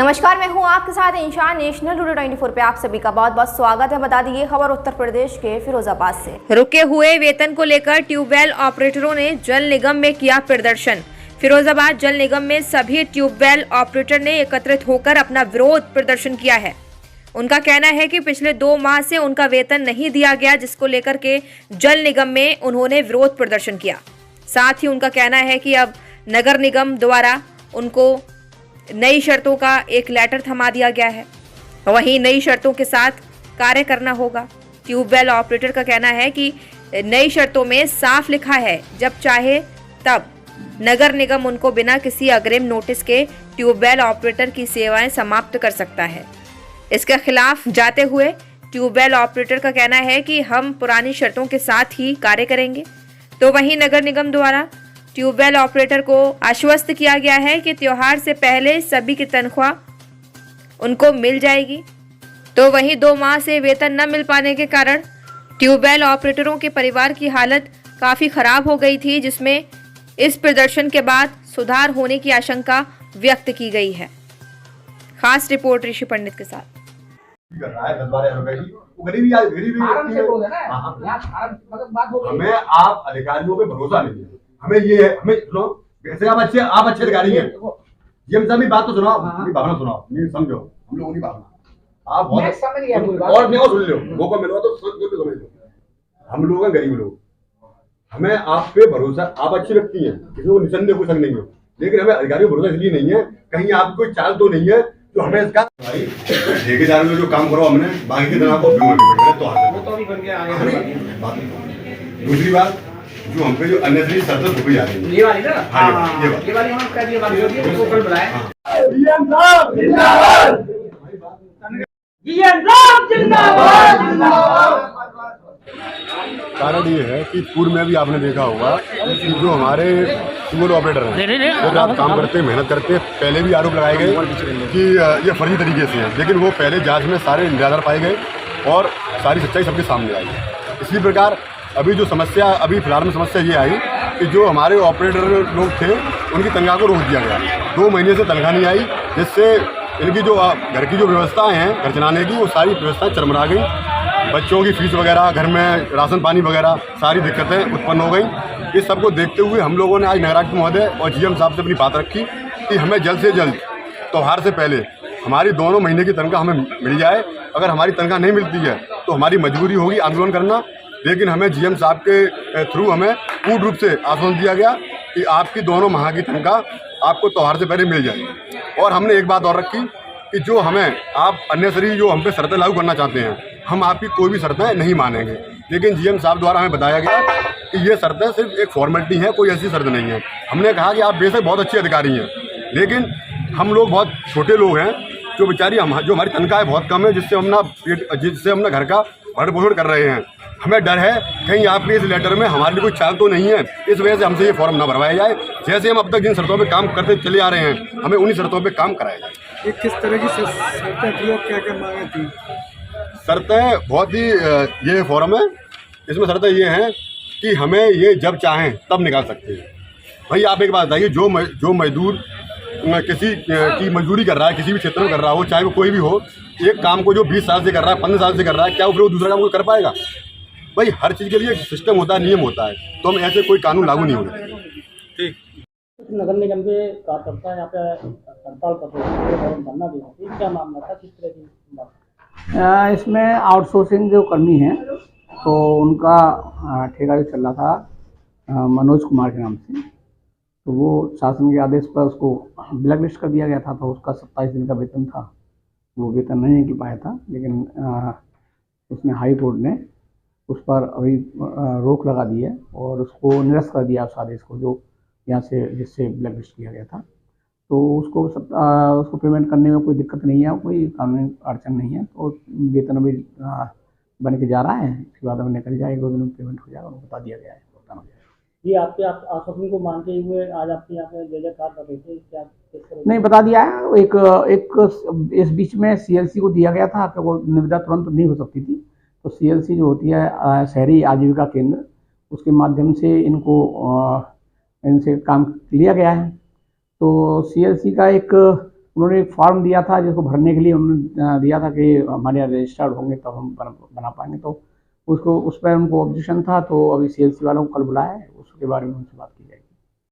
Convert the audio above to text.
नमस्कार, मैं हूं आपके साथ इंशान। नेशनल टुडे 24 पे आप सभी का बहुत बहुत स्वागत है। बता दी ये खबर उत्तर प्रदेश के फिरोजाबाद से। रुके हुए वेतन को लेकर ट्यूबवेल ऑपरेटरों ने जल निगम में किया प्रदर्शन। फिरोजाबाद जल निगम में सभी ट्यूबवेल ऑपरेटर ने एकत्रित होकर अपना विरोध प्रदर्शन किया है। उनका कहना है कि पिछले 2 माह से उनका वेतन नहीं दिया गया, जिसको लेकर के जल निगम में उन्होंने विरोध प्रदर्शन किया। साथ ही उनका कहना है कि अब नगर निगम द्वारा उनको नई शर्तों का एक लेटर थमा दिया गया है, वहीं नई शर्तों के साथ कार्य करना होगा। ट्यूबवेल ऑपरेटर का कहना है कि नई शर्तों में साफ लिखा है, जब चाहे तब नगर निगम उनको बिना किसी अग्रिम नोटिस के ट्यूबवेल ऑपरेटर की सेवाएं समाप्त कर सकता है। इसके खिलाफ जाते हुए ट्यूबवेल ऑपरेटर का कहना है कि हम पुरानी शर्तों के साथ ही कार्य करेंगे। तो वहीं नगर निगम द्वारा ट्यूबवेल ऑपरेटर को आश्वस्त किया गया है कि त्योहार से पहले सभी की तनख्वाह उनको मिल जाएगी। तो वहीं 2 माह से वेतन न मिल पाने के कारण ट्यूबवेल ऑपरेटरों के परिवार की हालत काफ़ी खराब हो गई थी, जिसमें इस प्रदर्शन के बाद सुधार होने की आशंका व्यक्त की गई है। खास रिपोर्ट ऋषि पंडित के साथ। कर रहा है 10-12 रुपए की, वो गरीबी हमें आप अधिकारियों पे भरोसा नहीं है। हमें ये है, हमें सुनो, वैसे आप अच्छे अधिकारी हैं। ये सभी बात तो सुनाओ, भावना सुनाओ, नहीं समझो, हम लोगों की भावना आप बहुत और नहीं सुन लो, मौका मिलो तो समझ लो। हम लोग हैं गरीब लोग, हमें आप पे भरोसा, आप अच्छे व्यक्ति हैं, किसी को निसंदेह कोई संग नहीं है, लेकिन हमें अधिकारियों को भरोसा इसलिए नहीं है, कहीं आपकी कोई चाल तो नहीं है जो हमें इसका भाई ठेकेदार में जो काम करो हमने बाकी के दिन आपको दूसरी बात जो हम पे जो अननेसेसरी शर्तें थोपी जा रही है, ये वाली ना, ये वाली हम कर दिए, बात होती है उसको कल बुलाएं। जीएम साहब जिंदाबाद, जीएम साहब जिंदाबाद, जिंदाबाद। कारण ये है कि पूर्व में भी आपने देखा होगा कि जो हमारे ट्यूबवेल ऑपरेटर हैं वो रात काम करते हैं, मेहनत करते हैं। पहले भी आरोप लगाए गए कि ये फर्जी तरीके से हैं, लेकिन वो पहले जांच में सारे निराधार पाए गए और सारी सच्चाई सबके सामने आई। इसी प्रकार अभी जो समस्या, अभी फिलहाल में समस्या ये आई कि जो हमारे ऑपरेटर लोग थे उनकी तनख्वाह को रोक दिया गया। 2 महीने से तनख्वाह नहीं आई, जिससे इनकी जो घर की जो व्यवस्थाएं हैं घर चलाने की, वो सारी व्यवस्थाएं चरमरा गई। बच्चों की फीस वगैरह, घर में राशन पानी वगैरह सारी दिक्कतें उत्पन्न हो गई। इस सबको देखते हुए हम लोगों ने आज नगरायुक्त महोदय और जीएम साहब से अपनी बात रखी कि हमें जल्द से जल्द त्योहार से पहले हमारी 2 महीने की तनख्वाह हमें मिल जाए। अगर हमारी तनख्वाह नहीं मिलती है तो हमारी मजबूरी होगी आंदोलन करना, लेकिन हमें जीएम साहब के थ्रू हमें पूर्ण रूप से आश्वासन दिया गया कि आपकी 2 माह की तनख्वाह आपको त्योहार से पहले मिल जाएगी। और हमने एक बात और रखी कि जो हमें आप अननेसेसरी जो हम पे शर्तें लागू करना चाहते हैं, हम आपकी कोई भी शर्तें नहीं मानेंगे। लेकिन जीएम साहब द्वारा हमें बताया गया कि ये शर्तें सिर्फ एक फॉर्मेलिटी है, कोई ऐसी शर्त नहीं है। हमने कहा कि आप बेशक बहुत अच्छे अधिकारी हैं, लेकिन हम लोग बहुत छोटे लोग हैं, जो बेचारी जो हमारी तनख्वाह बहुत कम है, जिससे हम ना घर का भरण पोषण कर रहे हैं। हमें डर है कहीं आपके इस लेटर में हमारे लिए कोई चाल तो नहीं है, इस वजह से हमसे ये फॉर्म ना भरवाया जाए। जैसे हम अब तक जिन शर्तों पे काम करते चले आ रहे हैं, हमें उन्हीं शर्तों पे काम कराया जाए। ये किस तरह की शर्तें थी और क्या मांगे थी? शर्तें बहुत ही ये फॉर्म है, इसमें शर्तें ये हैं कि हमें ये जब चाहें तब निकाल सकते हैं। भाई आप एक बात बताइए, जो मजदूर किसी की मजदूरी कर रहा है, किसी भी क्षेत्र में कर रहा हो, चाहे वो कोई भी हो, एक काम को जो 20 साल से कर रहा है, 15 साल से कर रहा है, क्या वो दूसरा काम को कर पाएगा? भाई हर चीज़ के लिए एक सिस्टम होता है, नियम होता है, तो हम ऐसे कोई कानून लागू नहीं होने देंगे। ठीक। नगर निगम के कार्यकर्ता यहाँ पे हड़ताल कर रहे थे, धरना दे रहे थे, क्या मामला था, किस तरह की बात? इसमें आउटसोर्सिंग जो कर्मी हैं तो उनका ठेका जो चल रहा था मनोज कुमार के नाम से, तो वो शासन के आदेश पर उसको ब्लैक लिस्ट कर दिया गया था। तो उसका 27 दिन का वेतन था, वो वेतन नहीं निकल पाया था, लेकिन उसने हाई कोर्ट ने उस पर अभी रोक लगा दी है और उसको निरस्त कर दिया उस आदेश को, जो यहाँ से जिससे ब्लैक लिस्ट किया गया था। तो उसको पेमेंट करने में कोई दिक्कत नहीं है, कोई कानूनी अड़चन नहीं है। तो वेतन अभी बन के जा रहा है, इसके बाद अभी निकल जाएगा, उस दिन पेमेंट हो जाएगा, उनको बता दिया गया है, भुगतान हो जाएगा। ये आपके आश्वासन को मानते हुए आज आपके यहाँ पे जय-जयकार कर रहे थे, क्या नहीं बता दिया है। एक इस बीच में सीएलसी को दिया गया था कि वो निविदा तुरंत नहीं हो सकती थी, तो सीएलसी जो होती है शहरी आजीविका केंद्र, उसके माध्यम से इनसे काम लिया गया है। तो सीएलसी का एक उन्होंने एक फॉर्म दिया था जिसको भरने के लिए उन्होंने दिया था कि हमारे यहाँ रजिस्टर्ड होंगे तब हम बना पाएंगे, तो उसको उस पर उनको ऑब्जेक्शन था। तो अभी CLC वालों को कल बुलाया है, उसके बारे में उनसे बात की।